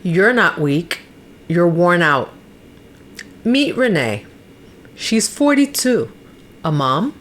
You're not weak. You're worn out. Meet Renee. She's 42, a mom,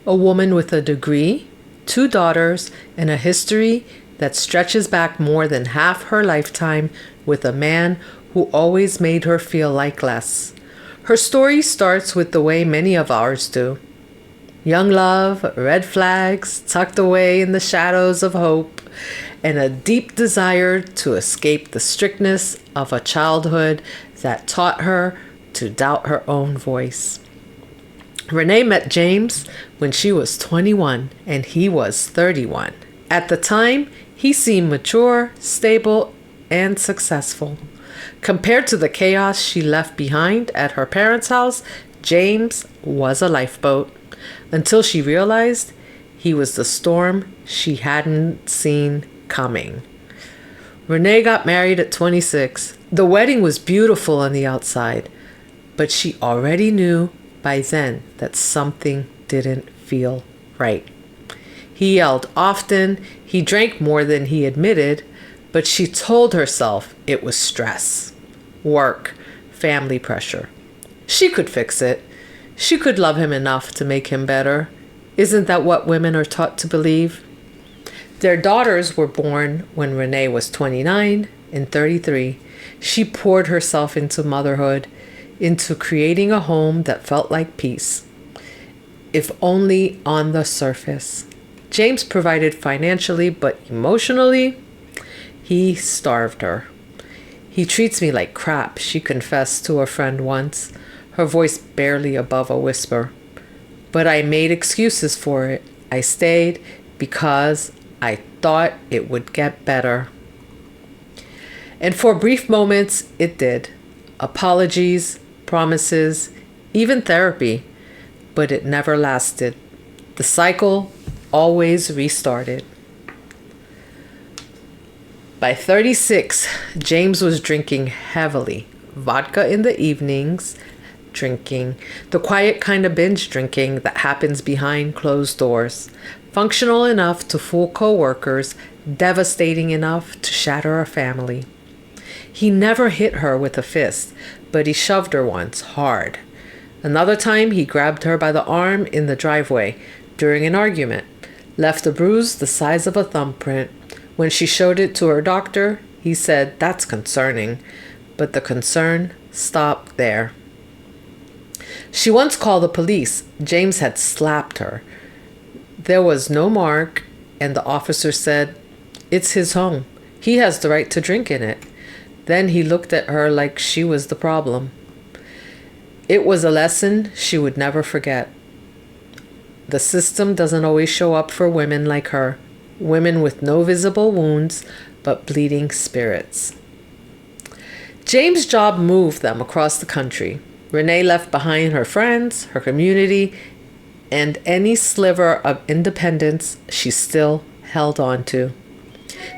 a woman with a degree, two daughters, and a history that stretches back more than half her lifetime with a man who always made her feel like less. Her story starts with the way many of ours do. Young love, red flags tucked away in the shadows of hope, and a deep desire to escape the strictness of a childhood that taught her to doubt her own voice. Renee met James when she was 21 and he was 31. At the time, he seemed mature, stable, and successful. Compared to the chaos she left behind at her parents' house, James was a lifeboat. Until she realized he was the storm she hadn't seen coming. Renee got married at 26. The wedding was beautiful on the outside, but she already knew by then that something didn't feel right. He yelled often, he drank more than he admitted, but she told herself it was stress, work, family pressure. She could fix it. She could love him enough to make him better. Isn't that what women are taught to believe? Their daughters were born when Renee was 29 and 33. She poured herself into motherhood, into creating a home that felt like peace, if only on the surface. James provided financially, but emotionally, he starved her. He treats me like crap, she confessed to a friend once, her voice barely above a whisper. But I made excuses for it. I stayed because I thought it would get better. And for brief moments, it did. Apologies, promises, even therapy. But it never lasted. The cycle always restarted. By 36, James was drinking heavily. Vodka in the evenings, drinking, the quiet kind of binge drinking that happens behind closed doors. Functional enough to fool co-workers, devastating enough to shatter a family. He never hit her with a fist, but he shoved her once, hard. Another time he grabbed her by the arm in the driveway during an argument, left a bruise the size of a thumbprint. When she showed it to her doctor, he said, "That's concerning," but the concern stopped there. She once called the police. James had slapped her. There was no mark, and the officer said, "It's his home. He has the right to drink in it." Then he looked at her like she was the problem. It was a lesson she would never forget. The system doesn't always show up for women like her, women with no visible wounds but bleeding spirits. James' job moved them across the country. Renee left behind her friends, her community, and any sliver of independence she still held on to.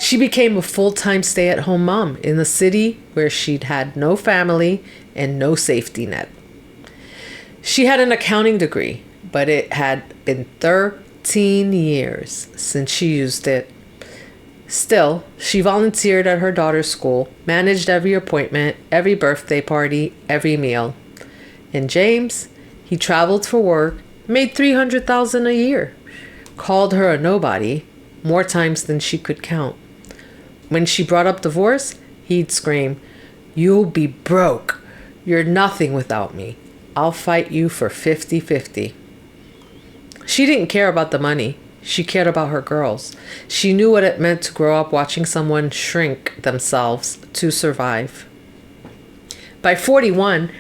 She became a full-time stay-at-home mom in the city where she'd had no family and no safety net. She had an accounting degree, but it had been 13 years since she used it. Still, she volunteered at her daughter's school, managed every appointment, every birthday party, every meal. And James, he traveled for work, made $300,000 a year, called her a nobody more times than she could count. When she brought up divorce, he'd scream, "You'll be broke. You're nothing without me. I'll fight you for 50-50. She didn't care about the money. She cared about her girls. She knew what it meant to grow up watching someone shrink themselves to survive. By 41,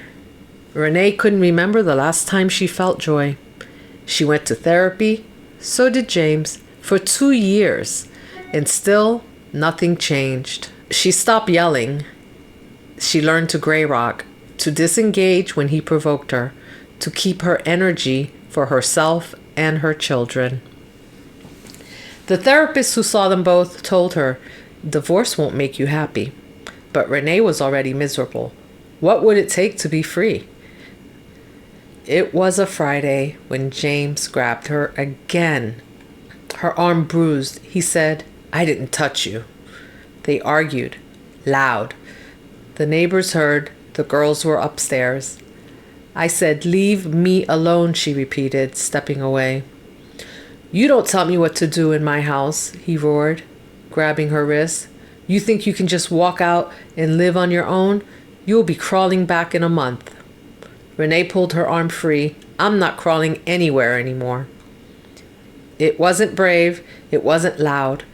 Renee couldn't remember the last time she felt joy. She went to therapy, so did James, for 2 years, and still nothing changed. She stopped yelling. She learned to gray rock, to disengage when he provoked her, to keep her energy for herself and her children. The therapist who saw them both told her, "Divorce won't make you happy." But Renee was already miserable. What would it take to be free? It was a Friday when James grabbed her again. Her arm bruised. He said, "I didn't touch you." They argued, loud. The neighbors heard. The girls were upstairs. I said, "Leave me alone," she repeated, stepping away. "You don't tell me what to do in my house," he roared, grabbing her wrist. "You think you can just walk out and live on your own? You'll be crawling back in a month." Renee pulled her arm free. "I'm not crawling anywhere anymore." It wasn't brave, it wasn't loud,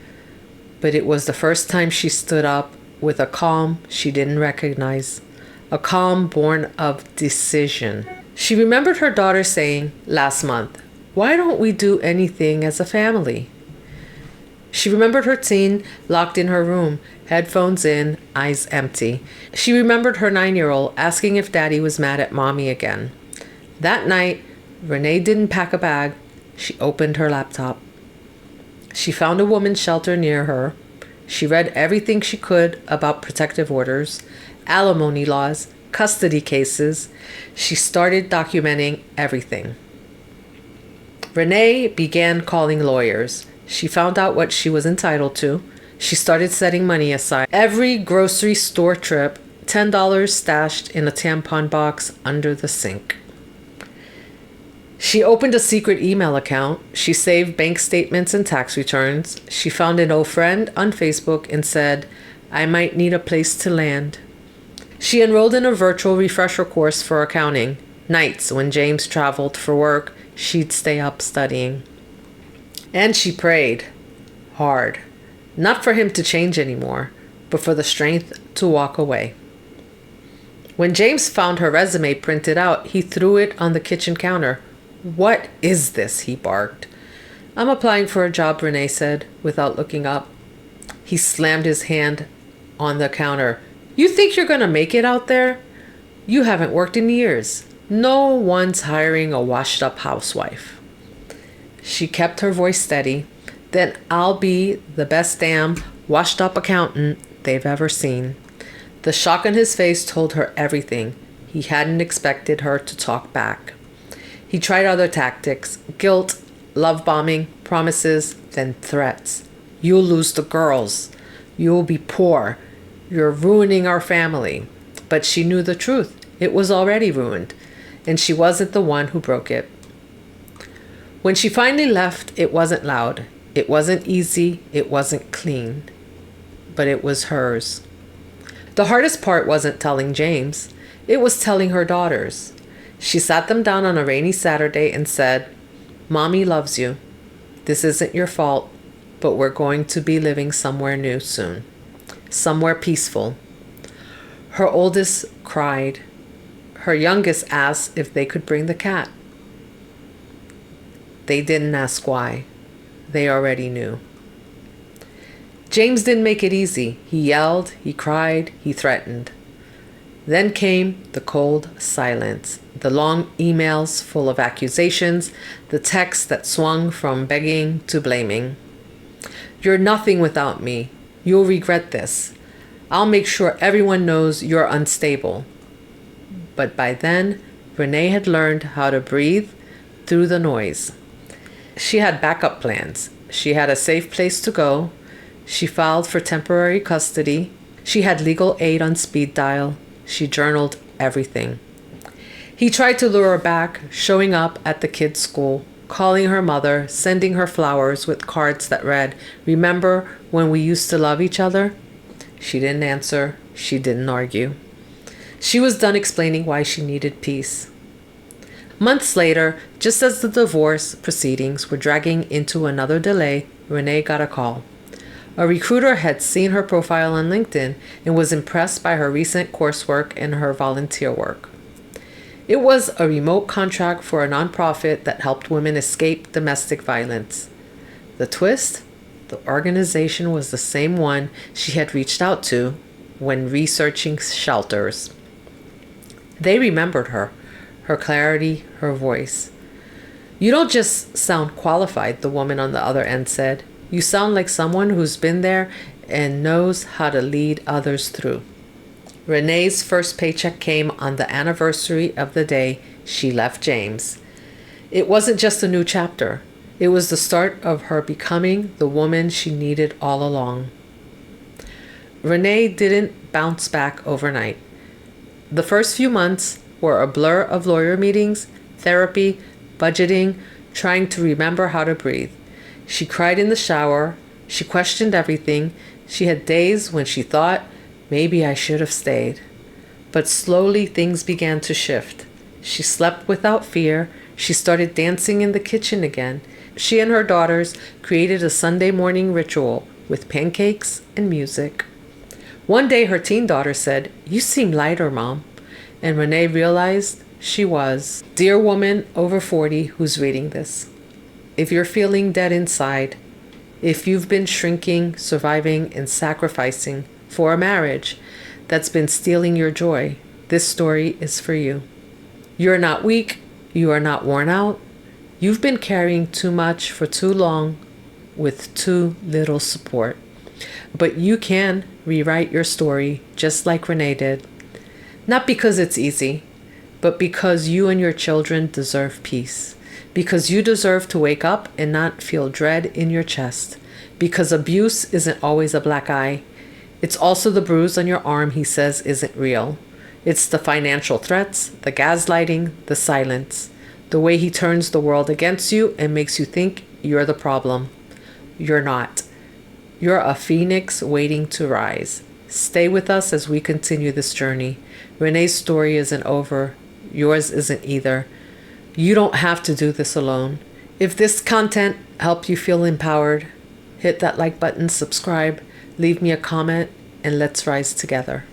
but it was the first time she stood up with a calm she didn't recognize, a calm born of decision. She remembered her daughter saying last month, "Why don't we do anything as a family?" She remembered her teen locked in her room, headphones in, eyes empty. She remembered her 9-year-old asking if Daddy was mad at Mommy again. That night, Renee didn't pack a bag. She opened her laptop. She found a woman's shelter near her. She read everything she could about protective orders, alimony laws, custody cases. She started documenting everything. Renee began calling lawyers. She found out what she was entitled to. She started setting money aside. Every grocery store trip, $10 stashed in a tampon box under the sink. She opened a secret email account. She saved bank statements and tax returns. She found an old friend on Facebook and said, "I might need a place to land." She enrolled in a virtual refresher course for accounting. Nights, when James traveled for work, she'd stay up studying. And she prayed hard, not for him to change anymore, but for the strength to walk away. When James found her resume printed out, he threw it on the kitchen counter. "What is this?" he barked. "I'm applying for a job," Renee said, without looking up. He slammed his hand on the counter. "You think you're going to make it out there? You haven't worked in years. No one's hiring a washed-up housewife." She kept her voice steady. "Then I'll be the best damn washed-up accountant they've ever seen." The shock on his face told her everything. He hadn't expected her to talk back. He tried other tactics: guilt, love bombing, promises, then threats. "You'll lose the girls. You'll be poor. You're ruining our family." But she knew the truth. It was already ruined, and she wasn't the one who broke it. When she finally left, it wasn't loud. It wasn't easy. It wasn't clean. But it was hers. The hardest part wasn't telling James. It was telling her daughters. She sat them down on a rainy Saturday and said, "Mommy loves you. This isn't your fault, but we're going to be living somewhere new soon. Somewhere peaceful." Her oldest cried. Her youngest asked if they could bring the cat. They didn't ask why. They already knew. James didn't make it easy. He yelled, he cried, he threatened. Then came the cold silence, the long emails full of accusations, the texts that swung from begging to blaming. "You're nothing without me. You'll regret this. I'll make sure everyone knows you're unstable." But by then, Renee had learned how to breathe through the noise. She had backup plans. She had a safe place to go. She filed for temporary custody. She had legal aid on speed dial. She journaled everything. He tried to lure her back, showing up at the kids' school, calling her mother, sending her flowers with cards that read, "Remember when we used to love each other?" She didn't answer. She didn't argue. She was done explaining why she needed peace. Months later, just as the divorce proceedings were dragging into another delay, Renee got a call. A recruiter had seen her profile on LinkedIn and was impressed by her recent coursework and her volunteer work. It was a remote contract for a nonprofit that helped women escape domestic violence. The twist? The organization was the same one she had reached out to when researching shelters. They remembered her clarity, her voice. "You don't just sound qualified," the woman on the other end said. "You sound like someone who's been there and knows how to lead others through." Renee's first paycheck came on the anniversary of the day she left James. It wasn't just a new chapter. It was the start of her becoming the woman she needed all along. Renee didn't bounce back overnight. The first few months were a blur of lawyer meetings, therapy, budgeting, trying to remember how to breathe. She cried in the shower. She questioned everything. She had days when she thought, maybe I should have stayed. But slowly things began to shift. She slept without fear. She started dancing in the kitchen again. She and her daughters created a Sunday morning ritual with pancakes and music. One day her teen daughter said, "You seem lighter, Mom." And Renee realized she was. Dear woman over 40 who's reading this, if you're feeling dead inside, if you've been shrinking, surviving, and sacrificing for a marriage that's been stealing your joy, this story is for you. You're not weak. You are not worn out. You've been carrying too much for too long with too little support. But you can rewrite your story just like Renee did. Not because it's easy, but because you and your children deserve peace. Because you deserve to wake up and not feel dread in your chest. Because abuse isn't always a black eye. It's also the bruise on your arm he says isn't real. It's the financial threats, the gaslighting, the silence. The way he turns the world against you and makes you think you're the problem. You're not. You're a phoenix waiting to rise. Stay with us as we continue this journey. Renee's story isn't over. Yours isn't either. You don't have to do this alone. If this content helped you feel empowered, hit that like button, subscribe, leave me a comment, and let's rise together.